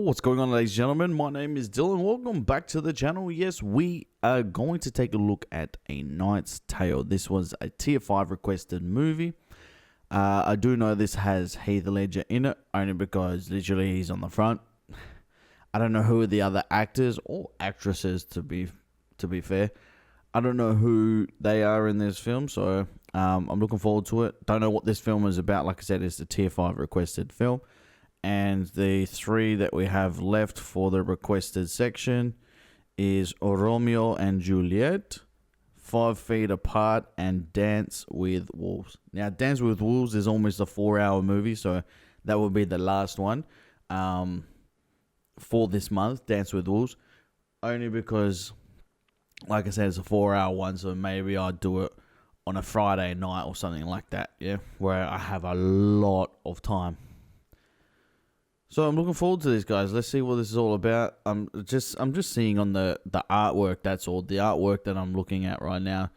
What's going on, ladies and gentlemen? My name is Dylan. Welcome back to the channel. Yes, we are going to take a look at A Knight's Tale. This was a tier 5 requested movie. I do know this has Heath Ledger in it, only because literally he's on the front. I don't know who are the other actors or actresses, to be fair. I don't know who they are in this film, so I'm looking forward to it. Don't know what this film is about. Like I said, it's a tier 5 requested film. And the three that we have left for the requested section is Romeo and Juliet, 5 Feet Apart, and Dance with Wolves. Now, Dance with Wolves is almost a 4-hour movie, so that will be the last one for this month, Dance with Wolves. Only because, like I said, it's a 4-hour one, so maybe I'll do it on a Friday night or something like that, yeah, where I have a lot of time. So I'm looking forward to this, guys. Let's see what this is all about. I'm just seeing on the artwork, that's all. The artwork that I'm looking at right now.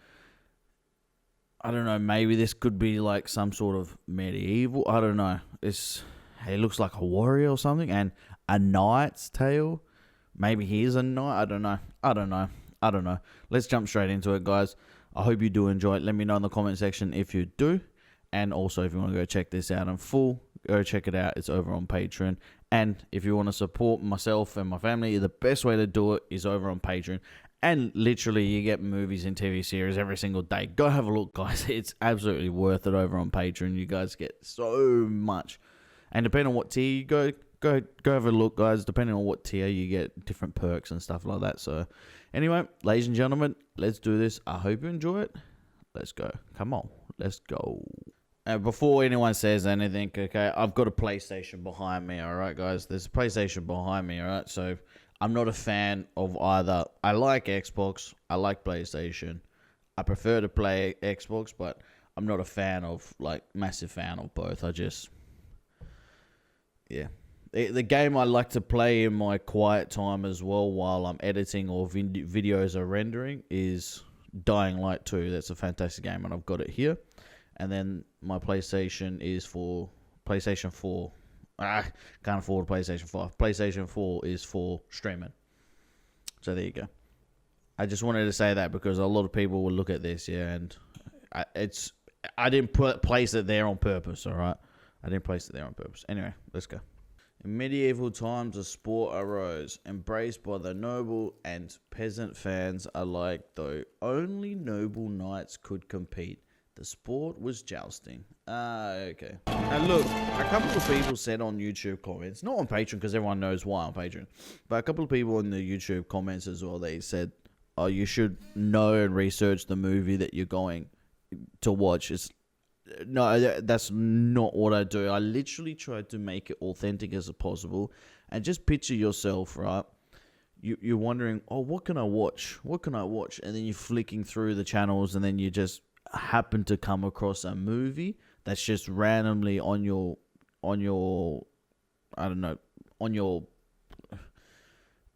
I don't know, maybe this could be like some sort of medieval. I don't know. It looks like a warrior or something. And A Knight's Tale. Maybe he is a knight. I don't know. Let's jump straight into it, guys. I hope you do enjoy it. Let me know in the comment section if you do. And also, if you want to go check this out in full, go check it out. It's over on Patreon. And if you want to support myself and my family, the best way to do it is over on Patreon. And literally, you get movies and TV series every single day. Go have a look, guys. It's absolutely worth it over on Patreon. You guys get so much. And depending on what tier you go have a look, guys. Depending on what tier, you get different perks and stuff like that. So anyway, ladies and gentlemen, let's do this. I hope you enjoy it. Let's go. Come on. Let's go. Before anyone says anything, okay, I've got a PlayStation behind me, alright, guys? There's a PlayStation behind me, alright? So, I'm not a fan of either. I like Xbox, I like PlayStation. I prefer to play Xbox, but I'm not a fan of, like, massive fan of both. Yeah. The game I like to play in my quiet time as well while I'm editing or videos are rendering is Dying Light 2. That's a fantastic game, and I've got it here. And then my PlayStation is for PlayStation 4. Can't afford PlayStation 5. PlayStation 4 is for streaming. So there you go. I just wanted to say that because a lot of people will look at this, yeah, and I didn't place it there on purpose, all right? I didn't place it there on purpose. Anyway, let's go. In medieval times, a sport arose, embraced by the noble and peasant fans alike, though only noble knights could compete. The sport was jousting. Okay. And look, a couple of people said on YouTube comments, not on Patreon because everyone knows why on Patreon, but a couple of people in the YouTube comments as well, they said, oh, you should know and research the movie that you're going to watch. No, that's not what I do. I literally try to make it authentic as possible. And just picture yourself, right? You're wondering, oh, what can I watch? What can I watch? And then you're flicking through the channels and then you just happen to come across a movie that's just randomly on your I don't know, on your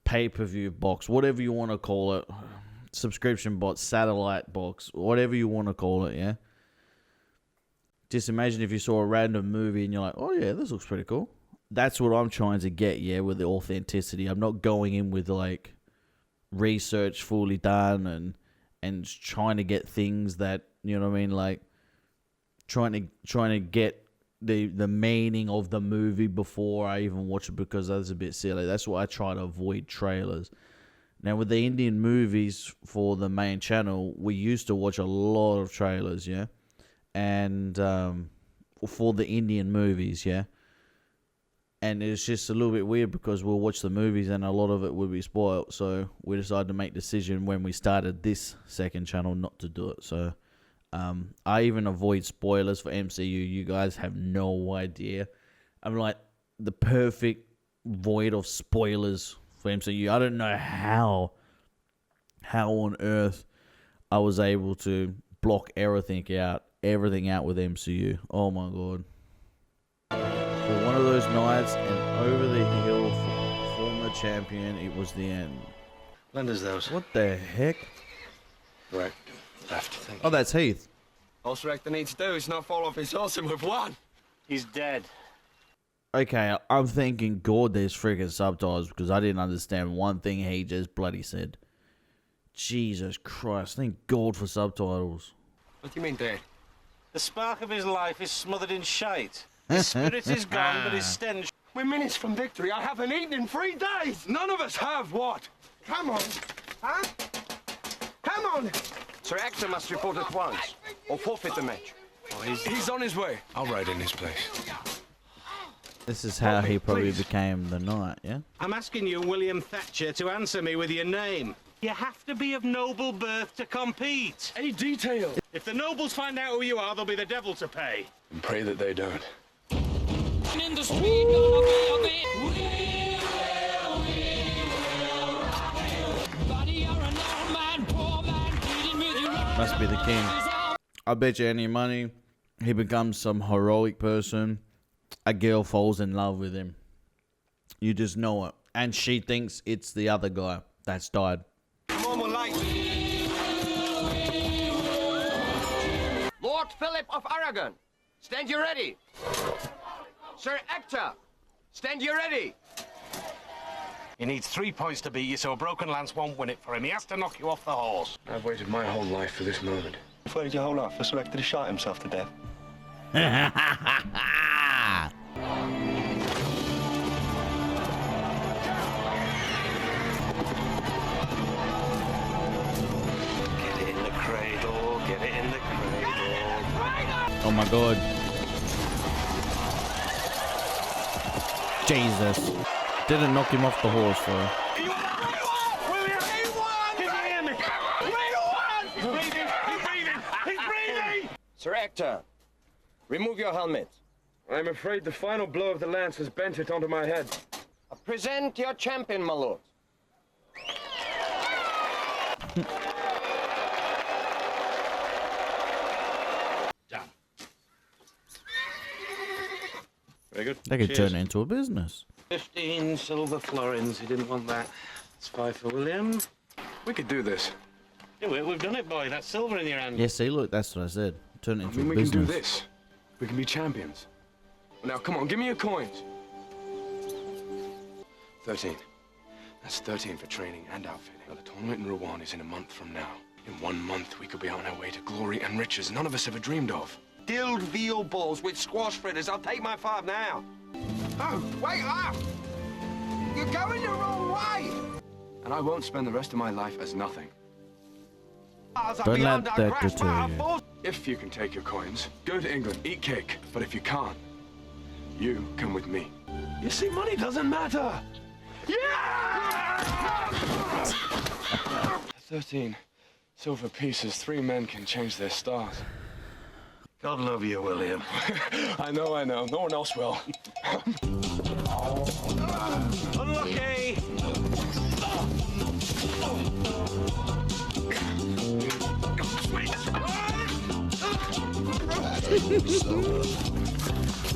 pay-per-view box, whatever you want to call it, subscription box, satellite box, whatever you want to call it, yeah? Just imagine if you saw a random movie and you're like, oh yeah, this looks pretty cool. That's what I'm trying to get, yeah, with the authenticity. I'm not going in with like research fully done and trying to get things that, you know what I mean, like trying to get the meaning of the movie before I even watch it, because that's a bit silly. That's why I try to avoid trailers. Now with the Indian movies for the main channel, we used to watch a lot of trailers, yeah, and for the Indian movies, yeah. And it's just a little bit weird because we'll watch the movies and a lot of it will be spoiled. So we decided to make the decision when we started this second channel not to do it. So I even avoid spoilers for MCU. You guys have no idea. I'm like the perfect void of spoilers for MCU. I don't know how on earth I was able to block everything out with MCU. Oh my God. For one of those nights and over the hill for former champion, it was the end. Lend us those. What the heck? Right. Left. Thank Oh, that's Heath. All Rector needs to do is not fall off his horse and we've won. He's dead. Okay, I'm thinking God there's freaking subtitles because I didn't understand one thing he just bloody said. Jesus Christ, thank God for subtitles. What do you mean, Dad? The spark of his life is smothered in shite. His spirit is gone, but his stench... We're minutes from victory. I haven't eaten in 3 days. None of us have. What? Come on. Huh? Come on. Sir Ector must report at once, or forfeit the match. Oh, he's on his way. I'll ride in his place. This is how he probably please. became the knight, yeah? I'm asking you, William Thatcher, to answer me with your name. You have to be of noble birth to compete. Any detail? If the nobles find out who you are, there'll be the devil to pay. And pray that they don't. In the street, gonna be Buddy, you're an old man, poor man, pleading with you. Must be the king. I bet you any money he becomes some heroic person. A girl falls in love with him. You just know it. And she thinks it's the other guy that's died. Lord Philip of Aragon, stand you ready. Sir Ector, stand you ready. He needs 3 points to beat you, so a broken lance won't win it for him. He has to knock you off the horse. I've waited my whole life for this moment. I've waited your whole life for Sir Ector to shot himself to death. Get it in the cradle, get it in the cradle. Oh my god. Jesus. Didn't knock him off the horse, though. Sir Ector, remove your helmet. I'm afraid the final blow of the lance has bent it onto my head. Present your champion, my lord. Done. Very good. They could Cheers. turn it into a business. 15 silver florins. He didn't want that. It's 5 for William. We could do this. Yeah, we've done it, boy. That's silver in your hand. Yeah, see, look, that's what I said. Turn it I into mean, a we business. can do this. We can be champions. Now, come on, give me your coins. 13. That's 13 for training and outfitting. Now, the tournament in Rouen is in a month from now. In 1 month, we could be on our way to glory and riches none of us ever dreamed of. Dilled veal balls with squash fritters. I'll take my 5 now. Oh, wait up! You're going the wrong way! And I won't spend the rest of my life as nothing. Don't let that deter you. If you can take your coins, go to England, eat cake. But if you can't, you come with me. You see, money doesn't matter. Yeah! 13 silver pieces. 3 men can change their stars. God love you, William. I know. No one else will. Unlucky.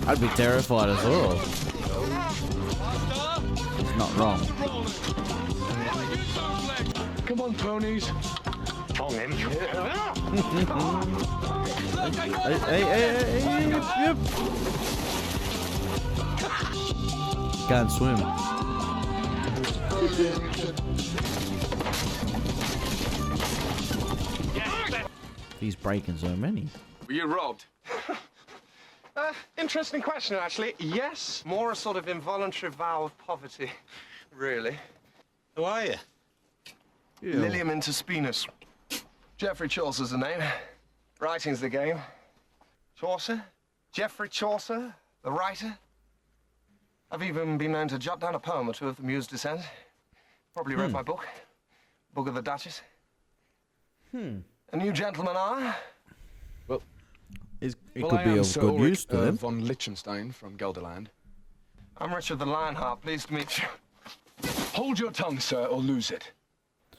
I'd be terrified as well. It's not wrong. Come on, ponies. Tong him. Hey, yep. Can't swim. He's breaking so many. Were you robbed? Interesting question, actually. Yes, more a sort of involuntary vow of poverty, really. Who are you? Lilium Interspinus. Geoffrey Chaucer's the name. Writing's the game. Chaucer? Geoffrey Chaucer, the writer. I've even been known to jot down a poem or two of the Muse descent. Probably read my book, Book of the Duchess. And you gentlemen are? It Well, could I be am of Sir good Ulrich, use to them. von Liechtenstein from Gelderland. I'm Richard the Lionheart. Pleased to meet you. Hold your tongue, sir, or lose it.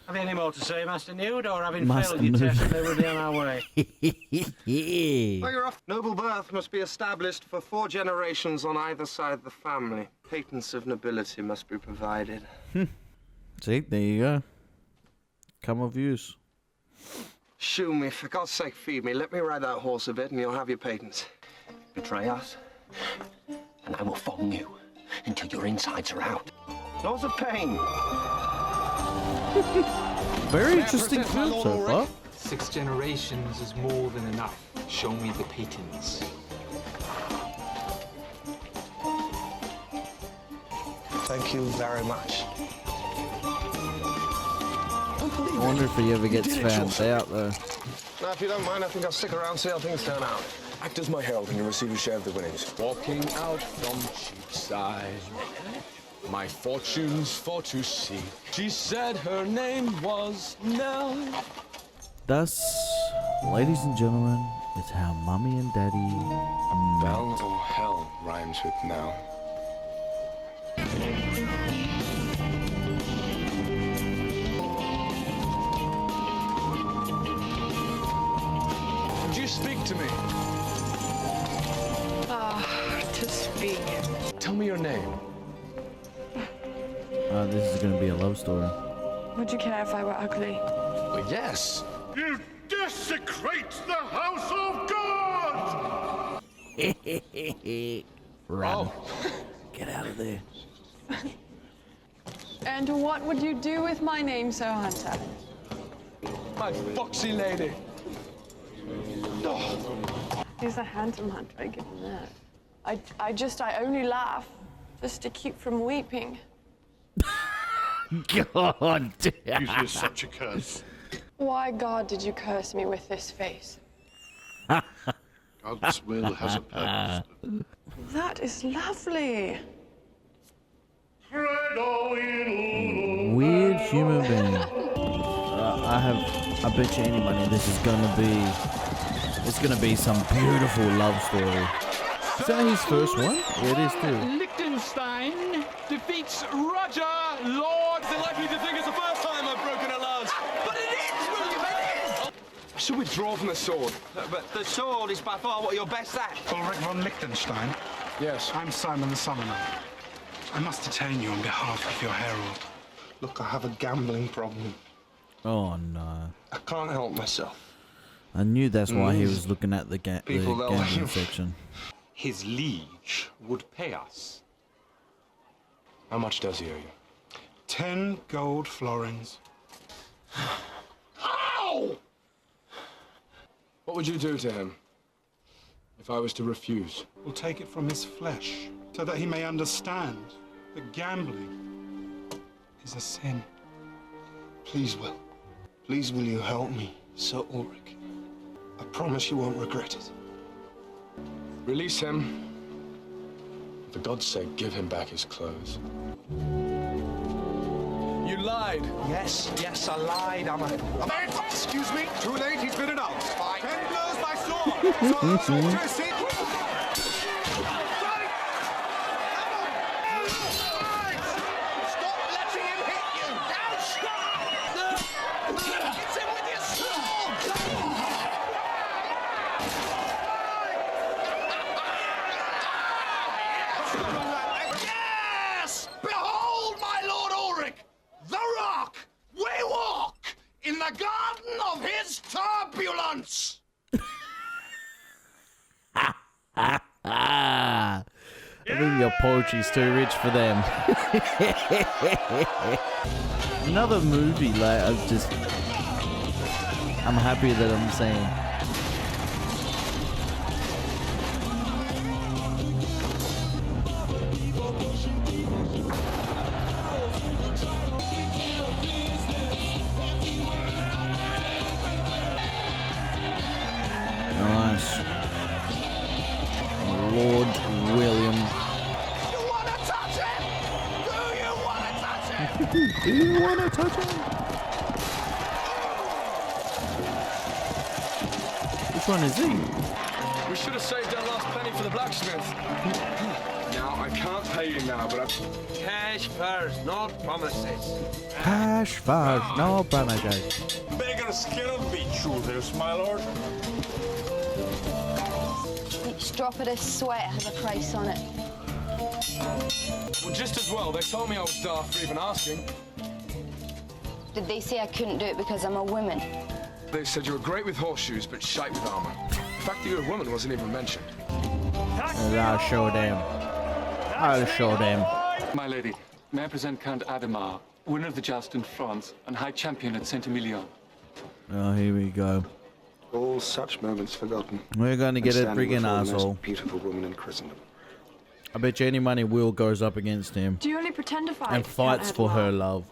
Have you any more to say, Master Nude, or having Master failed your Nude. test, they will be on our way? Well, you're off. Noble birth must be established for 4 generations on either side of the family. Patents of nobility must be provided. See, there you go. Come of use. Shoo me, for God's sake, feed me. Let me ride that horse a bit and you'll have your patents. Betray us, and I will thong you until your insides are out. Lots of pain. Very interesting film so far. 6 generations is more than enough. Show me the patents. Thank you very much. I wonder if he ever gets found out though. Now, if you don't mind, I think I'll stick around, see how things turn out. Act as my herald and you'll receive a share of the winnings. Walking out from Cheapside, my fortunes for to see. She said her name was Nell. Thus, ladies and gentlemen, is how Mummy and Daddy Bell or hell rhymes with now. Would you speak to me? To speak. Tell me your name. This is gonna be a love story. Would you care if I were ugly? Well, yes. You desecrate the house of God! Run. Get out of there. And what would you do with my name, Sir Hunter? My foxy lady. He's a handsome hunter, I give him that. I only laugh just to keep from weeping. God damn. You hear such a curse. Why, God, did you curse me with this face? God's will has a purpose. That is lovely. Weird human being. I bet you any money this is it's gonna be some beautiful love story. Is that his first one? Yeah, it is too. Liechtenstein defeats Roger Lord. They're likely to think it's the first time I've broken a lance. But it is, William, it is! I should withdraw from the sword. But the sword is by far what you're best at. Ulrich von Liechtenstein. Yes. I'm Simon the Summoner. I must detain you on behalf of your herald. Look, I have a gambling problem. Oh no. I can't help myself. I knew that's why he was looking at the gambling section. His liege would pay us. How much does he owe you? 10 gold florins. Ow! What would you do to him if I was to refuse? We'll take it from his flesh so that he may understand that gambling is a sin. Please, Will. Please, will you help me, Sir Ulrich? I promise you won't regret it. Release him. For God's sake, give him back his clothes. You lied. Yes, I lied. I'm excuse me. Too late, he's been announced. 10 blows by sword. Stop letting him hit you! Now stop! Hit him with your sword! Yes! Behold, my Lord Ulrich! The Rock! We walk in the garden of his turbulence! I think your poetry's too rich for them. Another movie, like, I'm happy that I'm seeing. Nice. Lord William. You wanna touch him? Do you wanna touch him? Do you want to touch him? Which one is he? We should have saved our last penny for the blacksmith. Now, I can't pay you now, but Cash first, not promises. Cash first, no promises. Beggars cannot be choosers, my lord. Each drop of this sweat has a price on it. well, just as well. They told me I was daft for even asking. Did they say I couldn't do it because I'm a woman? They said you were great with horseshoes, but shite with armor. The fact that you're a woman wasn't even mentioned. And I'll show them. I'll show them. My lady, may I present Count Adhemar, winner of the joust in France and high champion at Saint-Emilion. Oh, here we go. All such moments forgotten. We're going to get a Standing friggin' before the most asshole. beautiful woman in Christendom. I bet you any money Will goes up against him Do you only pretend to fight? and fights for her love.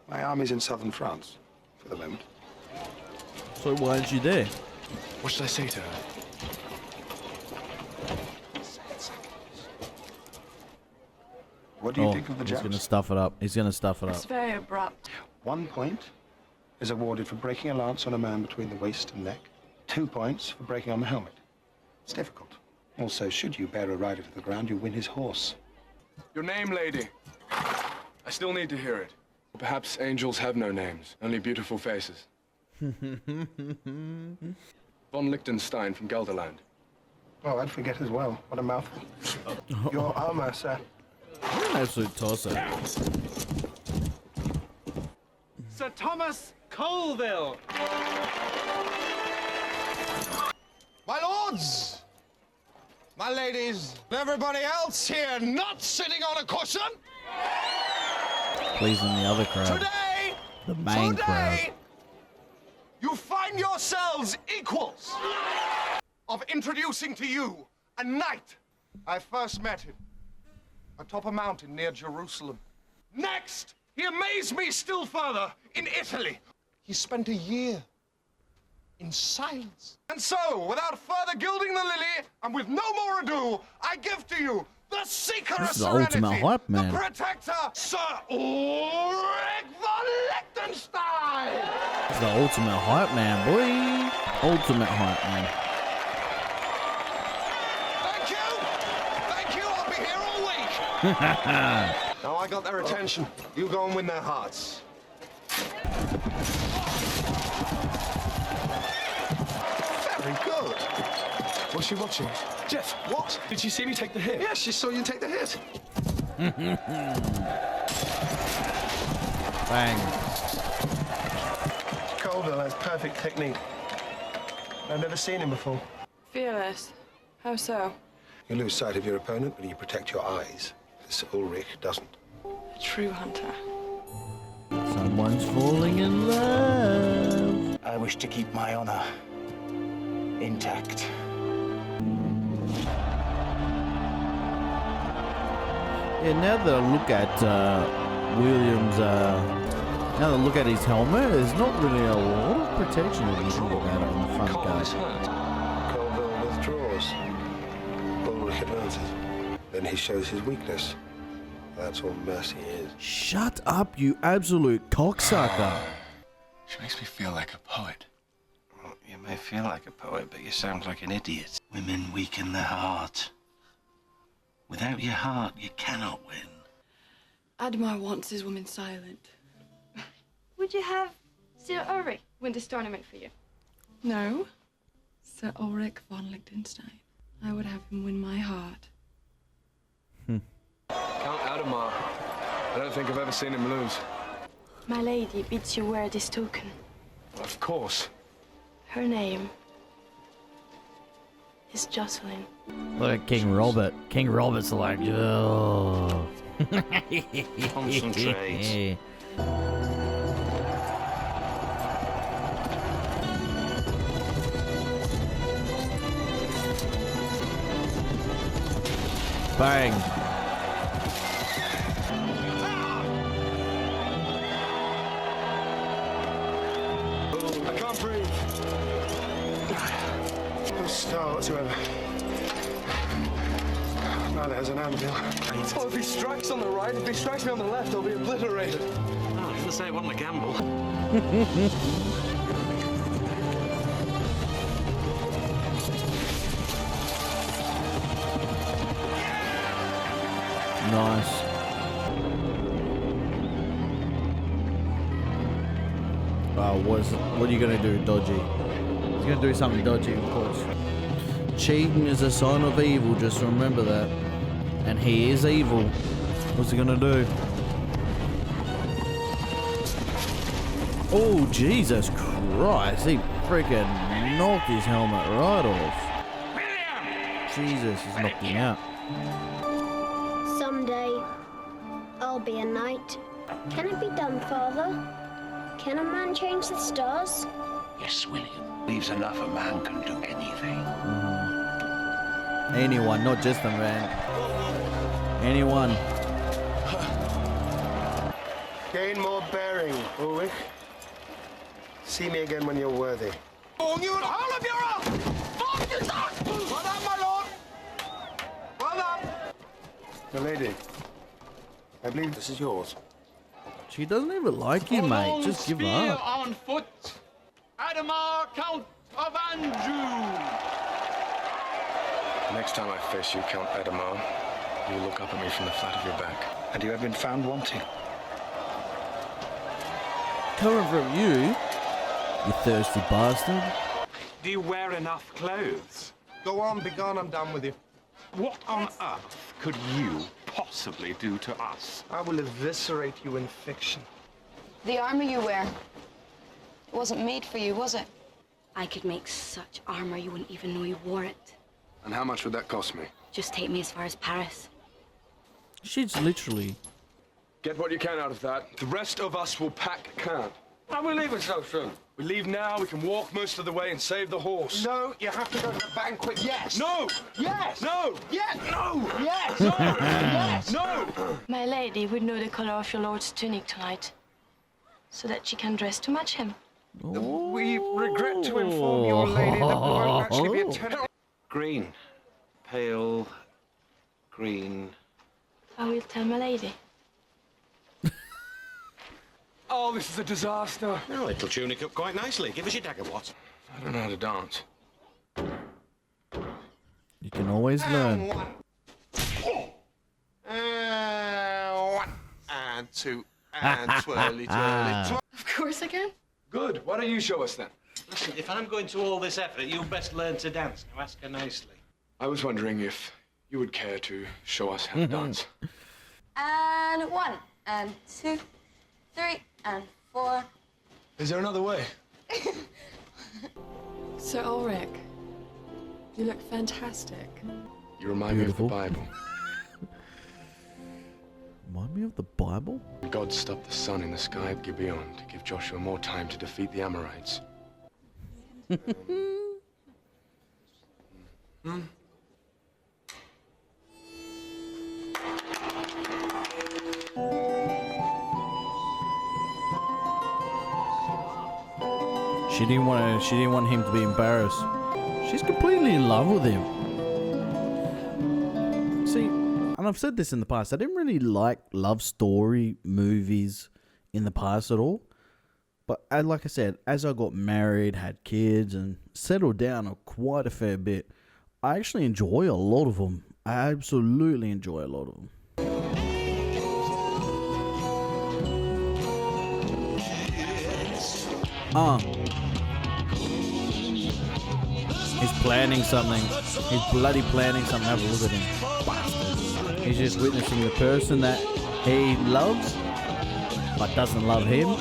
My army's in southern France, for the moment. So why aren't you there? What should I say to her? What do you think of the He's joust? going to stuff it up. He's going to stuff it It's up. very abrupt. 1 point is awarded for breaking a lance on a man between the waist and neck. 2 points for breaking on the helmet. It's difficult. Also, should you bear a rider to the ground, you win his horse. Your name, lady. I still need to hear it. Perhaps angels have no names, only beautiful faces. Von Liechtenstein from Gelderland. Oh, I'd forget as well. What a mouthful. Your armor, sir. What an absolute tosser. Sir Thomas Colville. My lords, my ladies, everybody else here not sitting on a cushion. Pleasing the other crowd. Today, The main crowd. you find yourselves equals of introducing to you a knight. I first met him atop a mountain near Jerusalem. Next, he amazed me still further in Italy. He spent a year in silence. And so, without further gilding the lily, and with no more ado, I give to you the seeker This of is the serenity, ultimate hype man. the protector, Sir Ulrich von Liechtenstein. It's the ultimate hype man, boy. Ultimate hype man. Thank you, I'll be here all week. Now I got their attention. You go and win their hearts. Very good. Was she watching? Jeff, what? Did she see me take the hit? Yes, she saw you take the hit. Bang. Colville has perfect technique. I've never seen him before. Fearless. How so? You lose sight of your opponent, but you protect your eyes. This Ulrich doesn't. A true hunter. Someone's falling in love. I wish to keep my honor intact. Yeah, now that I look at Williams, now that I look at his helmet, there's not really a lot of protection if you think about it on the front guard. Colville withdraws. Ulrich advances. Then he shows his weakness. That's all mercy is. Shut up, you absolute cocksucker. She makes me feel like a poet. Well, you may feel like a poet, but you sound like an idiot. Women weaken their heart. Without your heart, you cannot win. Admar wants his woman silent. Would you have Sir Ulrich win this tournament for you? No. Sir Ulrich von Liechtenstein. I would have him win my heart. Count Adhemar. I don't think I've ever seen him lose. My lady bids you wear this token. Of course. Her name is Jocelyn. Look at King Robert. King Robert's like, oh. Concentrate. Bang. I can't breathe. No star whatsoever. Neither has an anvil. Oh, if he strikes on the right, if he strikes me on the left, I'll be obliterated. Oh, I didn't say it wasn't a gamble. Nice. What are you gonna do, dodgy? He's gonna do something dodgy, of course. Cheating is a sign of evil, just remember that. And he is evil. What's he gonna do? Oh, Jesus Christ. He freaking knocked his helmet right off. Jesus, he's knocked him out. Some be a knight. Can it be done, Father? Can a man change the stars? Yes, William. Believes enough a man can do anything. Anyone, not just a man. Anyone. Gain more bearing, Ulrich. See me again when you're worthy. Oh, you and all of your own! Well done, my lord! Well done! Milady, I believe this is yours. She doesn't even like you, mate. Just give up. on foot, Adhemar, Count of Anjou. Next time I face you, Count Adhemar, you will look up at me from the flat of your back. Had you ever been found wanting? Coming from you, you thirsty bastard. Do you wear enough clothes? Go on, be gone, I'm done with you. What on earth could you possibly do to us? I will eviscerate you in fiction. The armor you wear, it wasn't made for you, was it? I could make such armor you wouldn't even know you wore it. And how much would that cost me? Just take me as far as Paris. She's literally... Get what you can out of that. The rest of us will pack camp. Are we leaving so soon? We leave now, we can walk most of the way and save the horse. No, you have to go to the banquet. Yes! No! Yes! No! Yes! No! Yes! No! Yes! No! My lady would know the color of your lord's tunic tonight, so that she can dress to match him. We regret to inform your lady that we won't actually be attending. Green. Pale green. I will tell my lady. Oh, this is a disaster. Oh, it'll tunic up quite nicely. Give us your dagger, what? I don't know how to dance. You can always learn. One, and two, and twirly, twirly, twirly. Of course I can. Good. Why don't you show us then? Listen, if I'm going to all this effort, you best learn to dance. Now ask her nicely. I was wondering if you would care to show us how to dance. And 1, and 2, 3, and 4. Is there another way? Sir Ulrich, you look fantastic. You remind Beautiful. me of the Bible. Remind me of the Bible? God stopped the sun in the sky of Gibeon to give Joshua more time to defeat the Amorites. She didn't want him to be embarrassed. She's completely in love with him. See, and I've said this in the past, I didn't really like love story movies in the past at all. But like I said, as I got married, had kids, and settled down quite a fair bit, I actually enjoy a lot of them. I absolutely enjoy a lot of them. He's planning something. He's bloody planning something. Have a look at him. Bastard. He's just witnessing the person that he loves, but doesn't love him.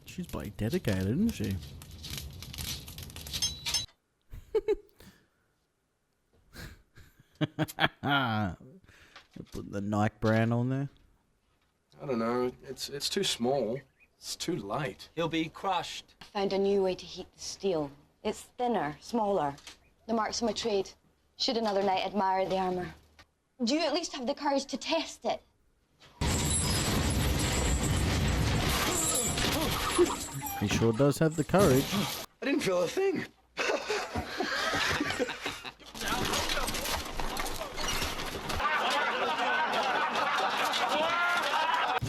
She's bloody dedicated, isn't she? Put the Nike brand on there. I don't know. It's too small. It's too light. He'll be crushed. Found a new way to heat the steel. It's thinner, smaller. The marks of my trade. Should another knight admire the armor. Do you at least have the courage to test it? He sure does have the courage. I didn't feel a thing.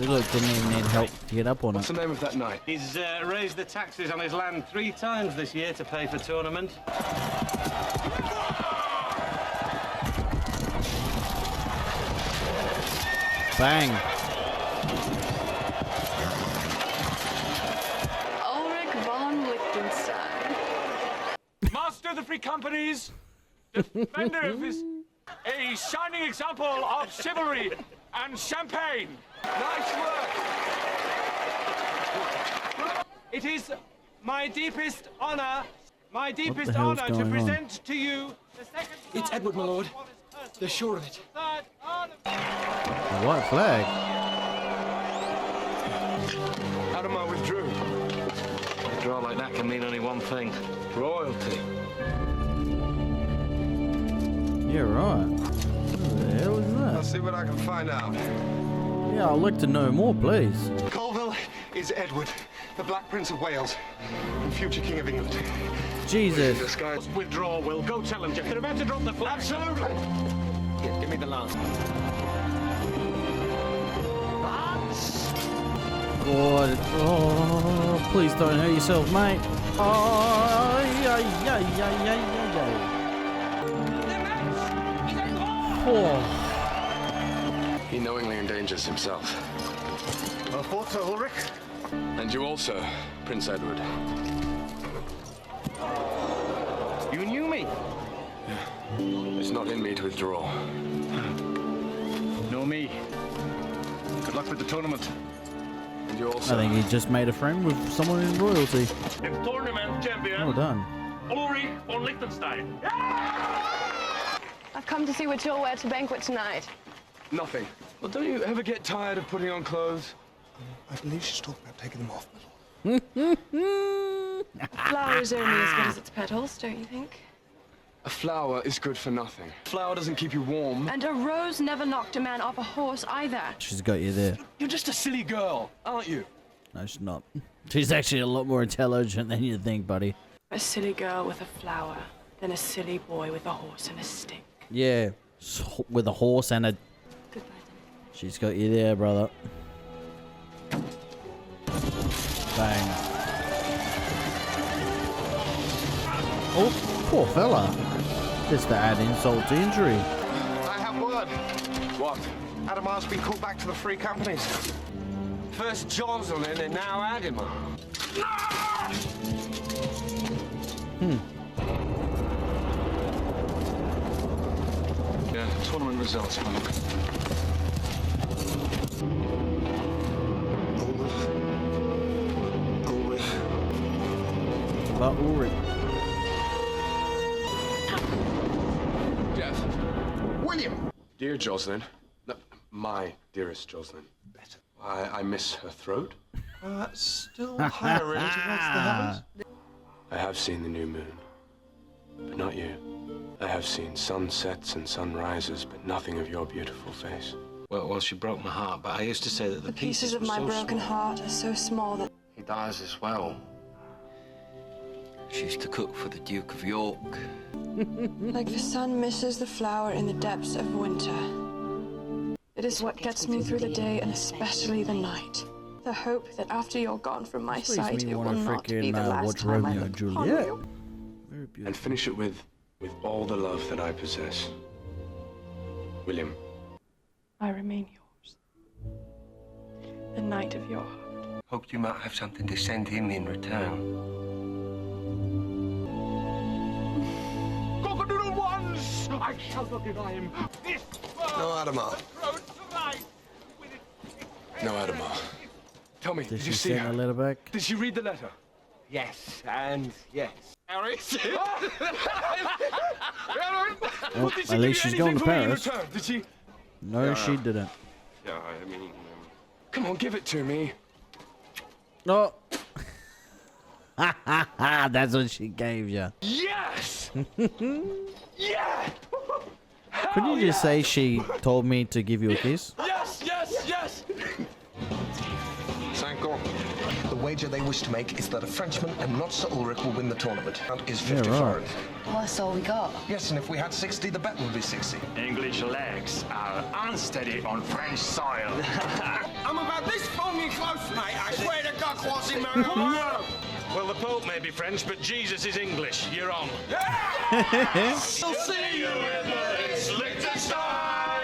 Look, didn't even need help to get up on What's it. the name of that knight? He's raised the taxes on his land 3 times this year to pay for tournament. Bang. Ulrich von Liechtenstein. Master of the Free Companies, defender of his, a shining example of chivalry and champagne. Nice work! It is my deepest honor the hell's to going on? present to you It's Edward, my lord. They're sure of it. A white flag. Adamar withdrew. A draw like that can mean only one thing. Royalty. Yeah, right. What the hell is I'll that? see what I can find out. Yeah, I'd like to know more, please. Colville is Edward, the Black Prince of Wales, and future King of England. Jesus. This guy. Withdraw, Will. Go tell him, Jeff. They're about to drop the flag. Absolutely. Give me the lance. God. Oh, please don't hurt yourself, mate. Oh, yeah, yeah, yeah, yeah, yeah. Oh. He knowingly endangers himself. I thought so, Ulrich. And you also, Prince Edward. You knew me. It's not in me to withdraw. Know me. Good luck with the tournament. And you I also. think he just made a friend with someone in royalty. Tournament champion. Well done. Ulrich von Liechtenstein. I've come to see what you'll wear to banquet tonight. Nothing. Well, don't you ever get tired of putting on clothes? I believe she's talking about taking them off. Flower is only as good as its petals, don't you think? A flower is good for nothing. Flower doesn't keep you warm. And a rose never knocked a man off a horse either. She's got you there. You're just a silly girl, aren't you? No, she's not. She's actually a lot more intelligent than you think, buddy. A silly girl with a flower, than a silly boy with a horse and a stick. Yeah, with a horse and a... Goodbye, then. She's got you there, brother. Bang. Oh, poor fella. Just to add insult to injury. I have word. What? Adamar's been called back to the Free Companies. First Jocelyn and now Adamar. Yeah, tournament results, have a look. But Ulrich. Jeff. William! Dear Jocelyn. No, my dearest Jocelyn. Better. I miss her throat. Still higher really towards the heavens. I have seen the new moon, but not you. I have seen sunsets and sunrises, but nothing of your beautiful face. Well, she broke my heart, but I used to say that the Pieces of were my so broken small. heart are so small that He dies as well. She used to cook for the Duke of York. like the sun misses the flower in the depths of winter. It is what gets me through the day and especially the night. The hope that after you're gone from my sight, me it will wanna not be frickin', the last watch time I Romeo look and upon Juliet. you. Very beautiful. And finish it with all the love that I possess. William. I remain yours. The knight of your heart. Hoped you might have something to send him in return. Cockadoodle ones! I shall not deny him. This No, Adamar. No, Adamar. Tell me, Did did she you see send a her? letter back? Did she read the letter? Yes, and yes. Harris? Well, Did she at give least you she's going to anything for me in Paris. return? Did she? No, she didn't. Yeah, I mean... Come on, give it to me. No. That's what she gave you. Yes! Yeah! Couldn't you just say she told me to give you a kiss? Yes, yes, yes! Sanko. The wager they wish to make is that a Frenchman and not Sir Ulrich will win the tournament. That is 50 Yeah, right. foreign. Well, that's all we got. Yes, and if we had 60, the bet would be 60. English legs are unsteady on French soil. I'm about this phony close, mate. I swear to God, Quasimodo. Well, the Pope may be French, but Jesus is English. You're on. I'll see you in the Liechtenstein!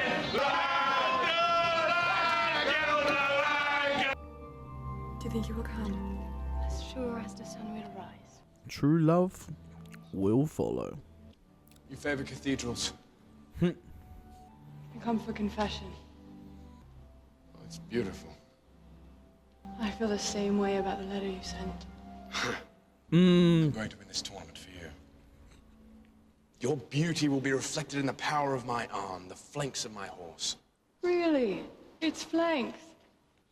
Do you think you will come? As sure as the sun will rise. True love will follow. You favor cathedrals. I come for confession. Oh, it's beautiful. I feel the same way about the letter you sent. I'm going to win this tournament for you. Your beauty will be reflected in the power of my arm, the flanks of my horse. Really? It's flanks.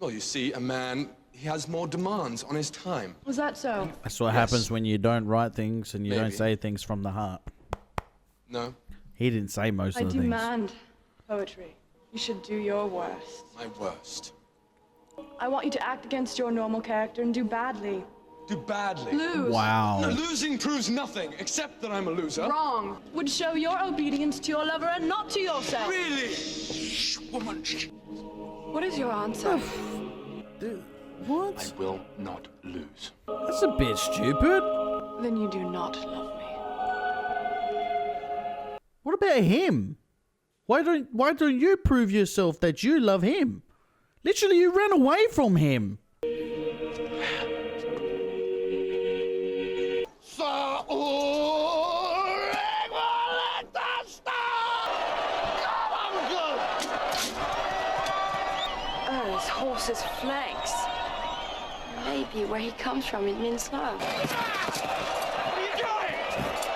Well, you see, a man, he has more demands on his time. Was that so? That's what happens when you don't write things and you don't Maybe. say things from the heart. No, He didn't say most I of the things. demand poetry. You should do your worst. my worst. I want you to act against your normal character and do badly. Do badly. Lose. Wow. No, losing proves nothing, except that I'm a loser. Wrong. Would show your obedience to your lover and not to yourself. Really? Shh, woman. Shh. What is your answer? What? I will not lose. That's a bit stupid. Then you do not love me. What about him? Why don't you prove yourself that you love him? Literally, you ran away from him. Oh, his horse's flanks. Maybe where he comes from, it means love.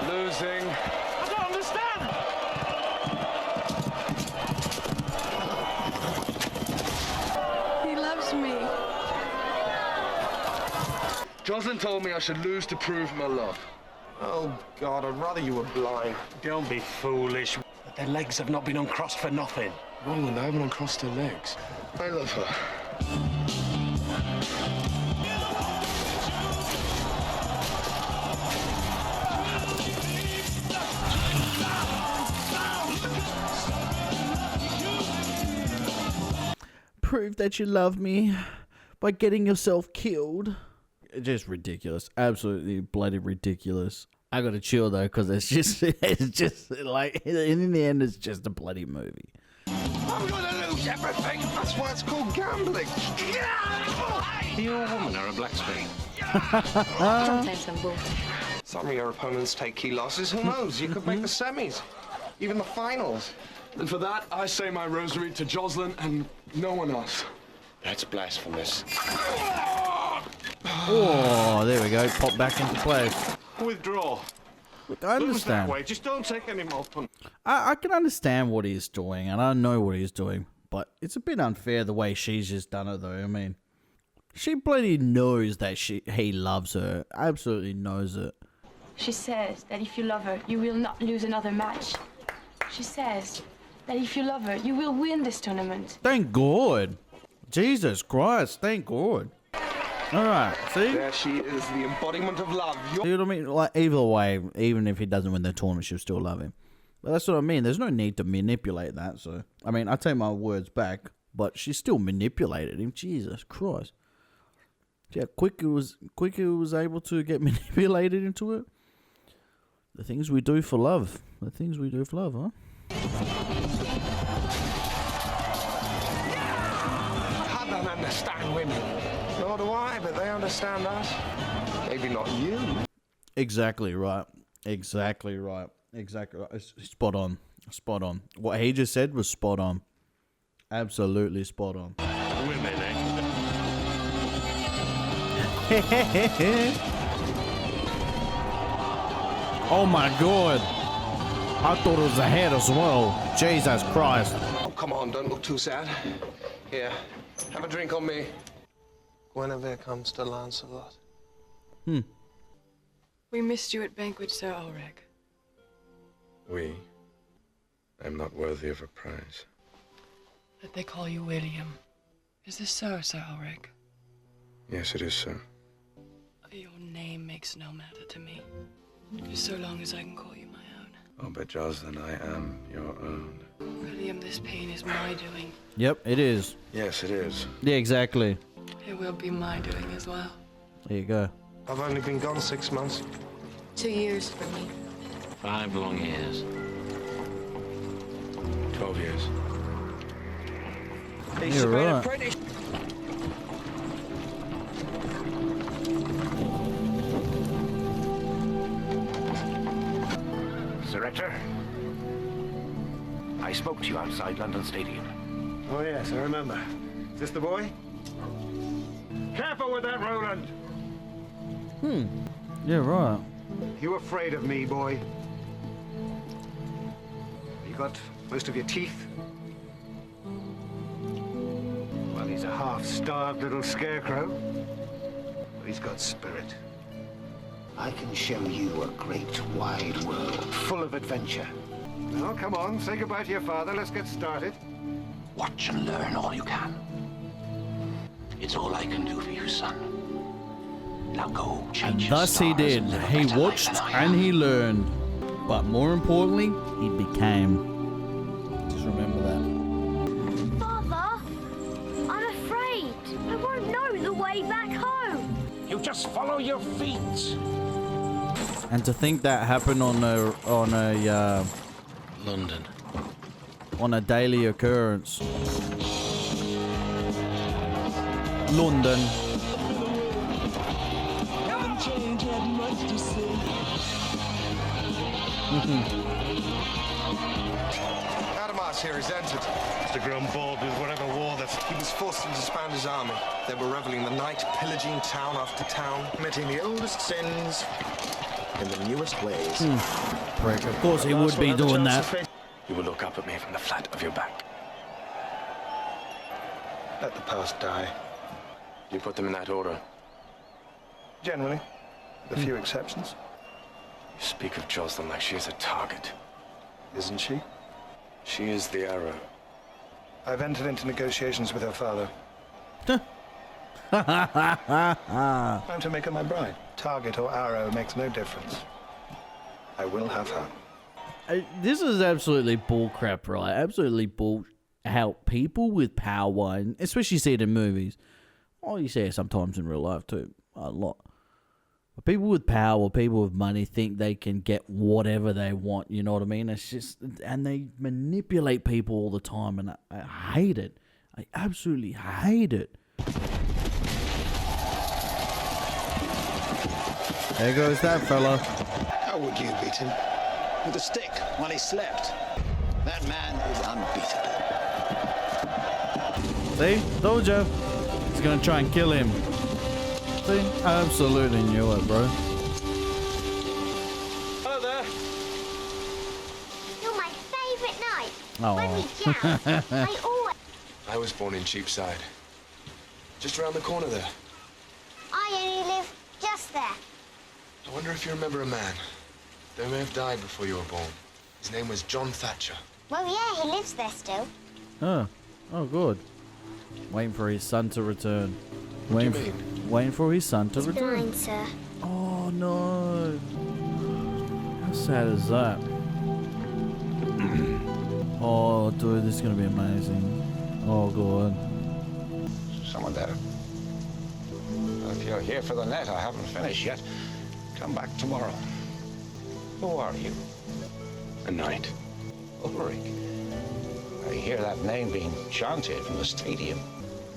Losing. I don't understand. He loves me. Jocelyn told me I should lose to prove my love. Oh, God, I'd rather you were blind. Don't be foolish. Their legs have not been uncrossed for nothing. Roland, I haven't uncrossed her legs. I love her. Prove that you love me by getting yourself killed. Just ridiculous. Absolutely bloody ridiculous. I gotta chill though, because it's just like, in the end, it's just a bloody movie. I'm gonna lose everything. That's why it's called gambling. You a woman or a blacksmith? Sometimes I'm both. Some of your opponents take key losses. Who knows? You could make the semis, even the finals. And for that, I say my rosary to Jocelyn and no one else. That's blasphemous. Oh, there we go. Pop back into place. Withdraw. Look, I Lose that understand. way. Just don't take any more punch. I can understand what he's doing, and I know what he's doing, but it's a bit unfair the way she's just done it, though. I mean, she bloody knows that he loves her. Absolutely knows it. She says that if you love her, you will not lose another match. She says that if you love her, you will win this tournament. Thank God. Jesus Christ, thank God. Alright, see? There she is, the embodiment of love. See what I mean? Like, either way, even if he doesn't win the tournament, she'll still love him. But that's what I mean. There's no need to manipulate that, so... I mean, I take my words back, but she still manipulated him. Jesus Christ. See how quick it was able to get manipulated into it? The things we do for love. The things we do for love, huh? I don't understand women. Nor do I, but they understand us. Maybe not you. Exactly right. Exactly right. Exactly right. It's spot on. Spot on. What he just said was spot on. Absolutely spot on. Women, eh? Oh my God. I thought it was a head as well. Jesus Christ. Oh, come on, don't look too sad. Here, have a drink on me. Guinevere comes to Lancelot. We missed you at banquet, Sir Ulrich. We? I'm not worthy of a prize. That they call you William. Is this so, Sir Ulrich? Yes, it is, sir. Your name makes no matter to me. So long as I can call you my own. Oh, but Jocelyn, I am your own. William, this pain is my doing. Yep, it is. Yes, it is. Yeah, exactly. It will be my doing as well. There you go. I've only been gone 6 months. 2 years for me. 5 long years. 12 years. You're right. Sir Ector, I spoke to you outside London Stadium. Oh, yes, I remember. Is this the boy? Careful with that, Roland. Yeah, right. You afraid of me, boy? got most of your teeth? Well, he's a half-starved little scarecrow. But he's got spirit. I can show you a great wide world full of adventure. Now, come on, say goodbye to your father. Let's get started. Watch and learn all you can. It's all I can do for you, son. Now go change And your thus he stars did. and live a He better life watched than I and am. he learned. But more importantly, he became. Just remember that. Father, I'm afraid. I won't know the way back home. You just follow your feet. And to think that happened on a London. On a daily occurrence. London. Adamas here has entered. Mr. grown bald with whatever war the... He was forced to disband his army. They were reveling the night, pillaging town after town, committing the oldest sins in the newest ways. Prick. Of course he would be doing that. You will look up at me from the flat of your back. Let the past die. You put them in that order. Generally. With a few exceptions. You speak of Jocelyn like she is a target. Isn't she? She is the arrow. I've entered into negotiations with her father. I'm to make her my bride. Target or arrow makes no difference. I will have her. This is absolutely bullcrap, right? Absolutely bull. How people with power, and especially you see it in movies, well, you see it sometimes in real life too, a lot. But people with power, people with money, think they can get whatever they want. You know what I mean? It's just, and they manipulate people all the time, and I hate it. I absolutely hate it. There goes that fella. How would you beat him? With a stick while he slept. That man is unbeatable. See? Told you. He's gonna try and kill him. See? I absolutely knew it, bro. Hello there. You're my favourite night. Oh. When we jam, I always... I was born in Cheapside. Just around the corner there. I only live just there. I wonder if you remember a man. They may have died before you were born. His name was John Thatcher. Well, yeah, he lives there still. Oh, good. Waiting for his son to return. What do you mean? Waiting for his son to He's return. blind, sir. Oh no. How sad is that? Oh, dude, this is gonna be amazing. Oh, God. Someone there. Well, if you're here for the net, I haven't finished yet. Come back tomorrow. Who are you? A knight. Ulrich. I hear that name being chanted from the stadium.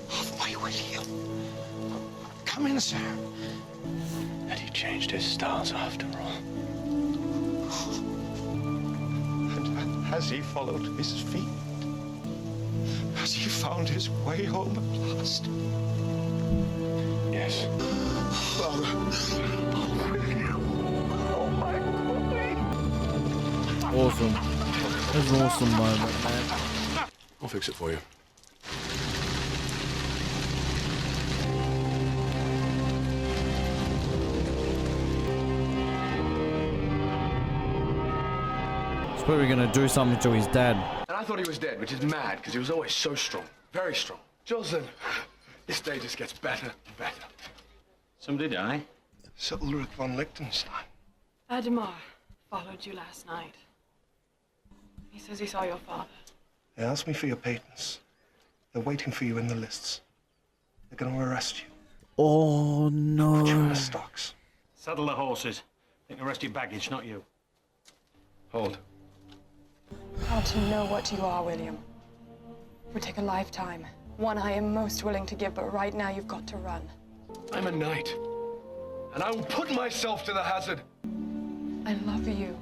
Of my William. Come in, sir. Had he changed his stars after all? And has he followed his feet? Has he found his way home at last? Yes. Father. Oh, my boy. Awesome. That's an awesome moment, man. I'll fix it for you. He's probably gonna do something to his dad. And I thought he was dead, which is mad, because he was always so strong. Very strong. Jocelyn, this day just gets better and better. Somebody die? Sir Ulrich von Liechtenstein. Ademar followed you last night. He says he saw your father. They asked me for your patents. They're waiting for you in the lists. They're going to arrest you. Oh no. Put you in the stocks. Saddle the horses. They can arrest your baggage, not you. Hold. I want to know what you are, William. It would take a lifetime. One I am most willing to give, but right now you've got to run. I'm a knight, and I will put myself to the hazard. I love you.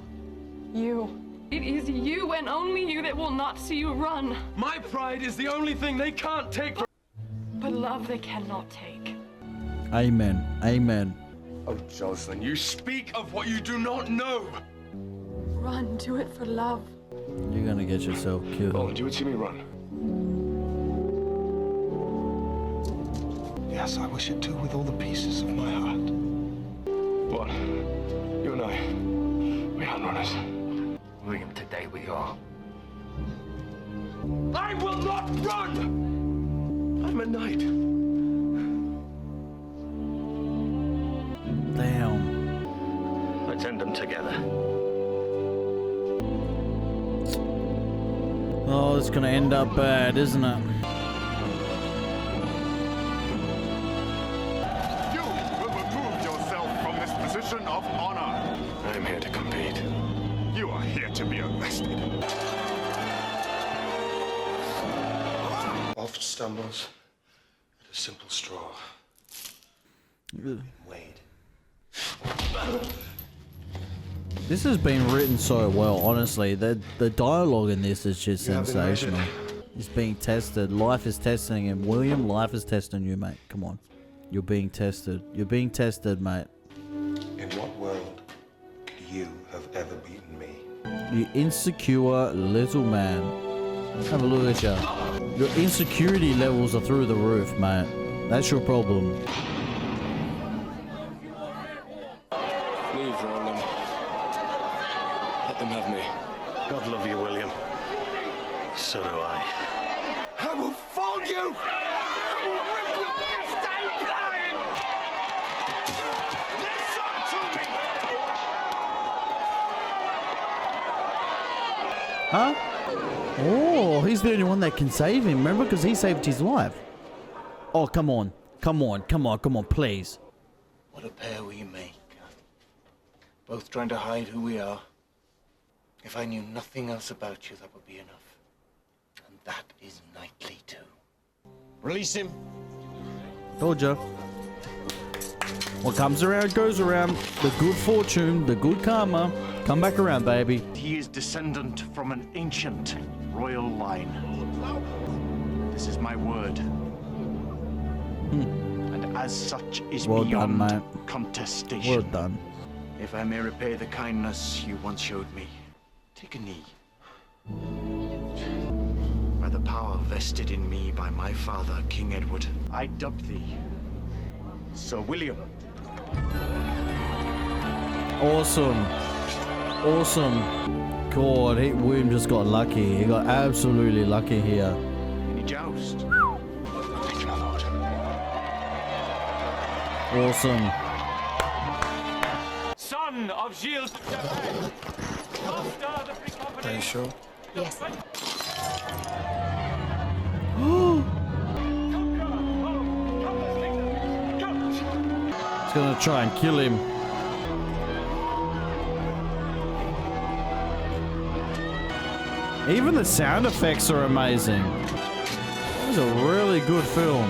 You. It is you and only you that will not see you run. My pride is the only thing they can't take from... But love they cannot take. Amen. Amen. Oh, Jocelyn, you speak of what you do not know. Run, do it for love. You're gonna get yourself killed. Roland, you would see me run. Yes, I wish it too with all the pieces of my heart. What? You and I, we aren't runners. William, today we are. I will not run! I'm a knight. Damn. Let's end them together. Oh, it's gonna end up bad, isn't it? You will remove yourself from this position of honor. I'm here to compete. You are here to be arrested. Oft stumbles at a simple straw. Wade. This has been written so well, honestly. The dialogue in this is just You have been sensational. measured. He's being tested. Life is testing him. William, life is testing you, mate. Come on. You're being tested. You're being tested, mate. In what world could you have ever beaten me? You insecure little man. Have a look at you. Your insecurity levels are through the roof, mate. That's your problem. Leave, Roland. Let them have me. God love you, William. So do I. I will fold you! I will rip your left eye blind! Listen to me! Huh? Oh, he's the only one that can save him, remember? Because he saved his life. Oh, come on. Come on, come on, come on, please. What a pair we make. Both trying to hide who we are. If I knew nothing else about you, that would be enough. And that is knightly too. Release him. Told ya. What comes around goes around. The good fortune, the good karma. Come back around, baby. He is descendant from an ancient royal line. This is my word. And as such is Well done, beyond mate. contestation. Well done. If I may repay the kindness you once showed me, take a knee. By the power vested in me by my father, King Edward, I dub thee Sir William. Awesome. Awesome. God, William just got lucky. He got absolutely lucky here. Any joust? Thank you, my lord. Awesome. Son of Gilles de Champagne. Master the Free Company. Are you sure? Yes. He's gonna try and kill him. Even the sound effects are amazing. This is a really good film.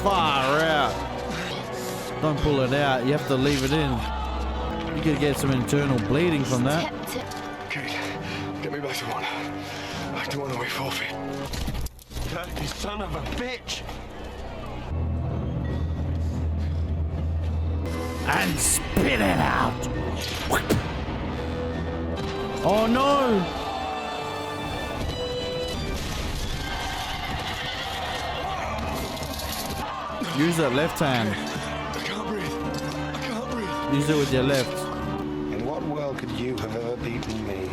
Far out. Don't pull it out. You have to leave it in. You could get some internal bleeding from that. Kate, get me back to one. Back to one that we forfeit. Dirty son of a bitch! And spit it out. Oh no! Use that left hand. I can't breathe. I can't breathe. Use it with your left. In what world could you have ever beaten me?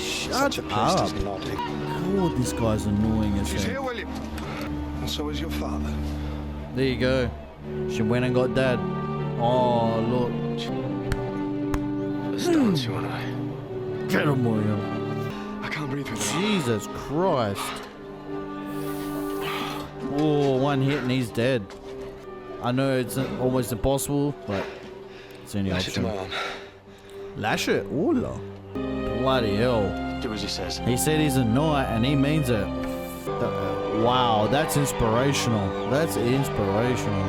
Shut Such a place up. does not exist. God, this guy's annoying as She's here, hell. William. And so is your father. There you go. She went and got dad. Oh, look. Let's dance, you and I. Get him, William. I can't breathe with that. Jesus Christ. Oh, one hit and he's dead. I know it's almost impossible, but it's the only Lash it to option. my arm. Lash it? Ooh, la. Bloody hell. Do as he says. He said he's a knight and he means it. Wow, that's inspirational. That's inspirational.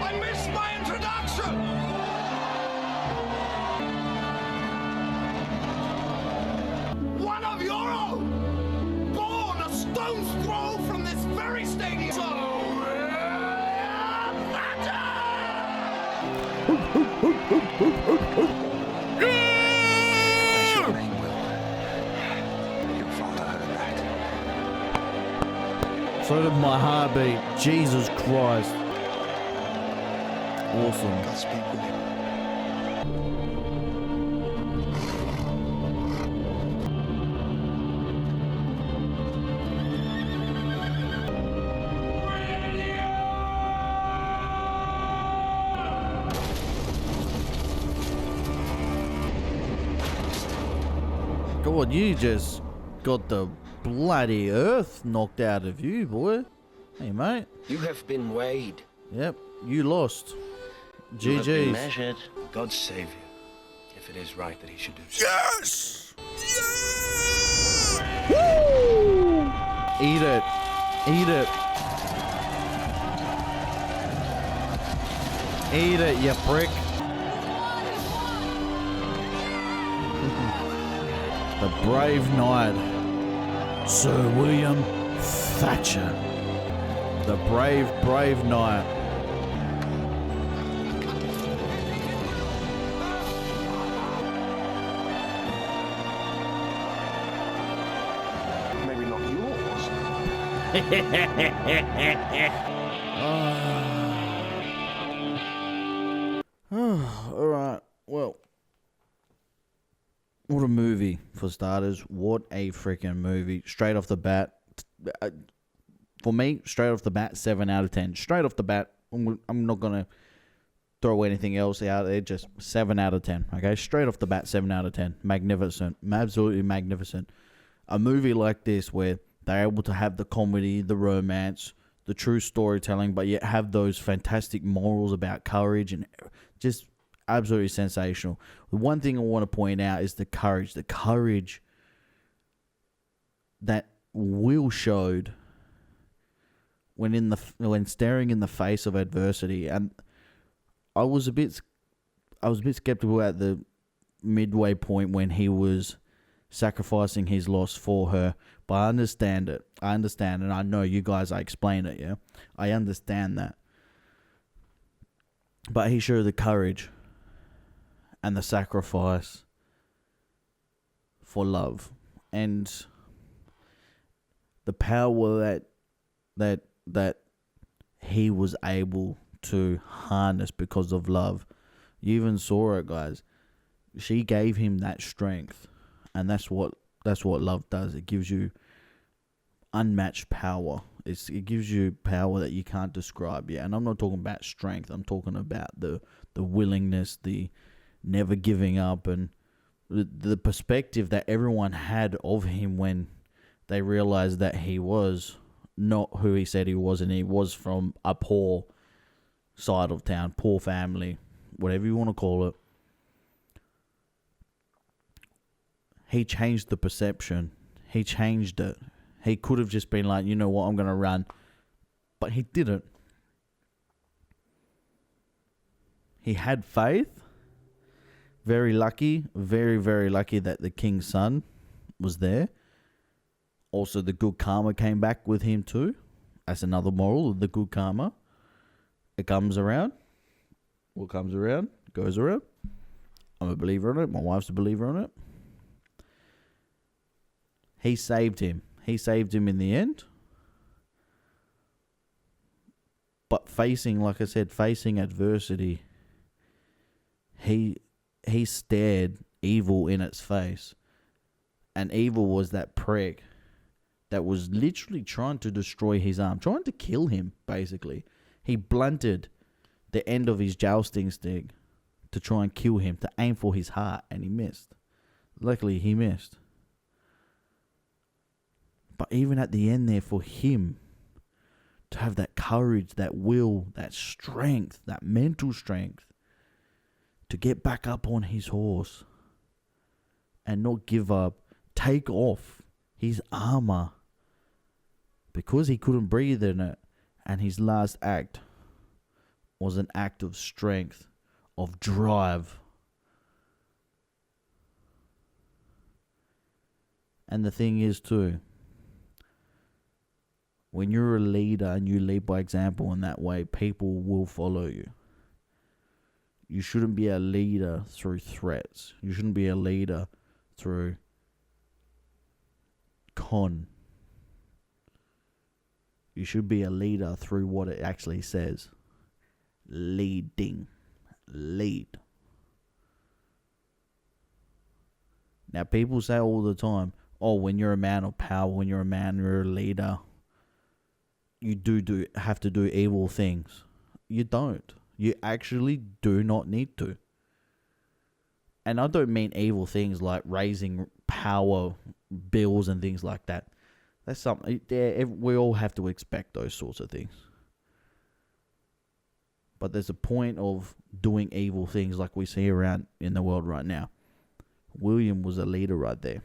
I missed my introduction! So did my heartbeat. Jesus Christ. Awesome. Godspeed, William. God, you just got the bloody earth knocked out of you, boy. Hey, mate. You have been weighed. Yep, you lost. You have been GG's. measured. God save you, if it is right that he should do so. Yes! Woo! Eat it. Eat it. Eat it, you prick. The brave knight, Sir William Thatcher. The brave, brave knight. Maybe not yours. Alright, well. What a movie, for starters. What a freaking movie. Straight off the bat. For me, straight off the bat, 7 out of 10. Straight off the bat, I'm not going to throw anything else out there. Just 7 out of 10. Okay, straight off the bat, 7 out of 10. Magnificent. Absolutely magnificent. A movie like this where they're able to have the comedy, the romance, the true storytelling, but yet have those fantastic morals about courage and just absolutely sensational. The one thing I want to point out is the courage. The courage that Will showed when staring in the face of adversity, and I was a bit skeptical at the midway point when he was sacrificing his loss for her, but I understand it. I understand, and I know you guys. I explain it. Yeah, I understand that, but he showed the courage and the sacrifice for love, and the power that he was able to harness because of love. You even saw it, guys. She gave him that strength, and that's what love does. It gives you unmatched power. It gives you power that you can't describe yet. And I'm not talking about strength. I'm talking about the willingness, the never giving up, and the perspective that everyone had of him when they realized that he was not who he said he was, and he was from a poor side of town, poor family, whatever you want to call it. He changed the perception. He changed it. He could have just been like, you know what, I'm going to run. But he didn't. He had faith. Very lucky. Very, very lucky that the king's son was there. Also, the good karma came back with him too. That's another moral of the good karma. It comes around. What comes around goes around. I'm a believer in it. My wife's a believer in it. He saved him. He saved him in the end. But facing, like I said, facing adversity, he stared evil in its face. And evil was that prick that was literally trying to destroy his arm, trying to kill him, basically. He blunted the end of his jousting stick to try and kill him, to aim for his heart, and he missed. Luckily, he missed. But even at the end there, for him to have that courage, that will, that strength, that mental strength, to get back up on his horse and not give up, take off his armor because he couldn't breathe in it, and his last act was an act of strength, of drive. And the thing is too, when you're a leader and you lead by example in that way, people will follow you. You shouldn't be a leader through threats. You shouldn't be a leader through con. You should be a leader through what it actually says. Leading. Lead. Now, people say all the time, oh, when you're a man of power, when you're a leader, you have to do evil things. You don't. You actually do not need to. And I don't mean evil things like raising power bills and things like that. That's something, we all have to expect those sorts of things. But there's a point of doing evil things like we see around in the world right now. William was a leader right there.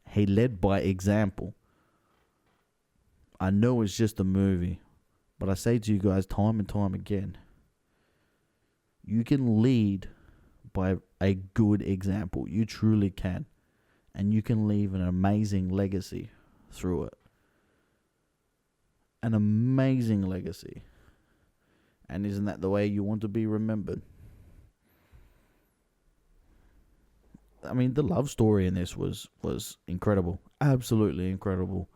He led by example. I know it's just a movie, but I say to you guys time and time again, you can lead by a good example. You truly can. And you can leave an amazing legacy through it. An amazing legacy. And isn't that the way you want to be remembered? I mean, the love story in this was incredible. Absolutely incredible.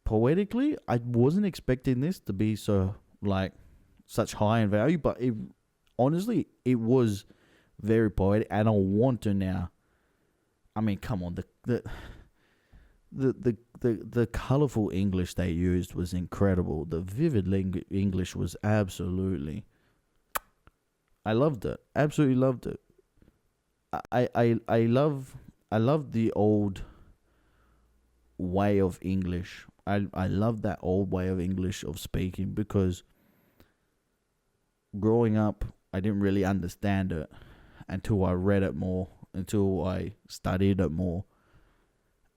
Poetically, I wasn't expecting this to be such high in value, but honestly, it was very poetic, and I want to now. I mean, come on, the colourful English they used was incredible. The vivid English was absolutely. I loved it. Absolutely loved it. I love the old way of English. I love that old way of English of speaking, because growing up I didn't really understand it until I read it more, until I studied it more.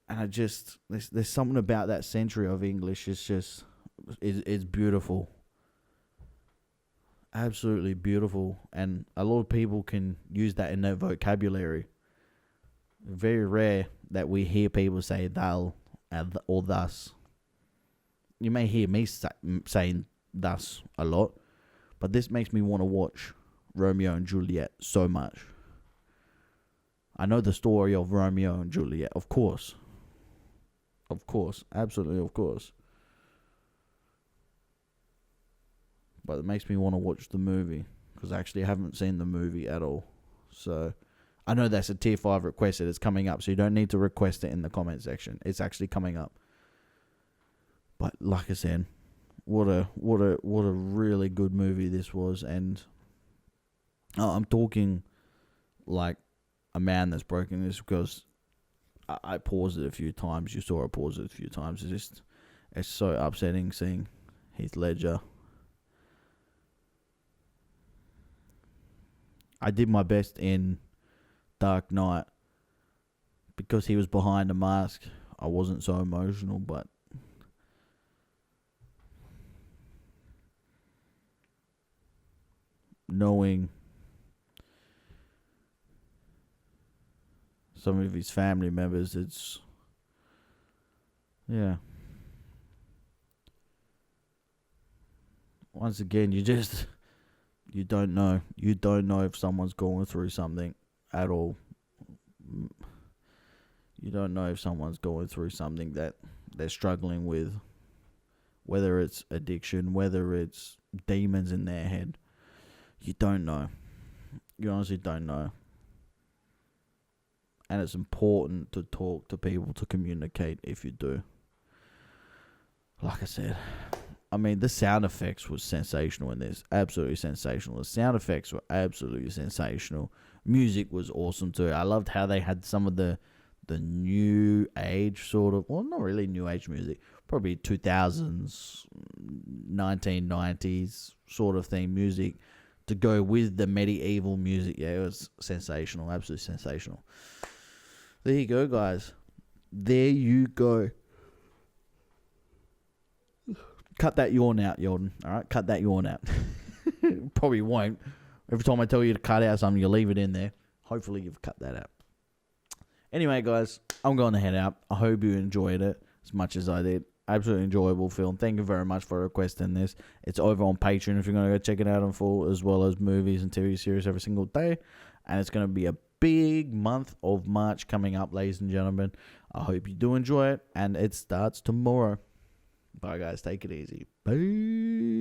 And I just there's something about that century of English. It's beautiful. Absolutely beautiful, and a lot of people can use that in their vocabulary. Very rare that we hear people say thou or thus. You may hear me saying thus a lot, but this makes me want to watch Romeo and Juliet so much. I know the story of Romeo and Juliet, of course. Of course, absolutely of course. But it makes me want to watch the movie, because I actually haven't seen the movie at all. So I know that's a tier 5 request that is coming up, so you don't need to request it in the comment section. It's actually coming up. But like I said, what a really good movie this was. And I'm talking like a man that's broken this, because I paused it a few times. You saw I paused it a few times. It's so upsetting seeing Heath Ledger. I did my best in Dark Knight. Because he was behind a mask, I wasn't so emotional, but knowing some of his family members, it's, yeah. Once again, you don't know. You don't know if someone's going through something at all. You don't know if someone's going through something that they're struggling with. Whether it's addiction, whether it's demons in their head. You don't know. You honestly don't know. And it's important to talk to people, to communicate if you do. Like I said, I mean, the sound effects was sensational in this. Absolutely sensational. The sound effects were absolutely sensational. Music was awesome too. I loved how they had some of the new age sort of, well, not really new age music, probably 2000s, 1990s sort of thing music to go with the medieval music. Yeah, it was sensational. Absolutely sensational. There you go, guys. There you go. Cut that yawn out, Jordan. All right, cut that yawn out. Probably won't. Every time I tell you to cut out something, you leave it in there. Hopefully you've cut that out. Anyway, guys, I'm going to head out. I hope you enjoyed it as much as I did. Absolutely enjoyable film. Thank you very much for requesting this. It's over on Patreon if you're going to go check it out in full, as well as movies and TV series every single day. And it's going to be a big month of March coming up, ladies and gentlemen. I hope you do enjoy it, and it starts tomorrow. Bye, guys. Take it easy. Bye.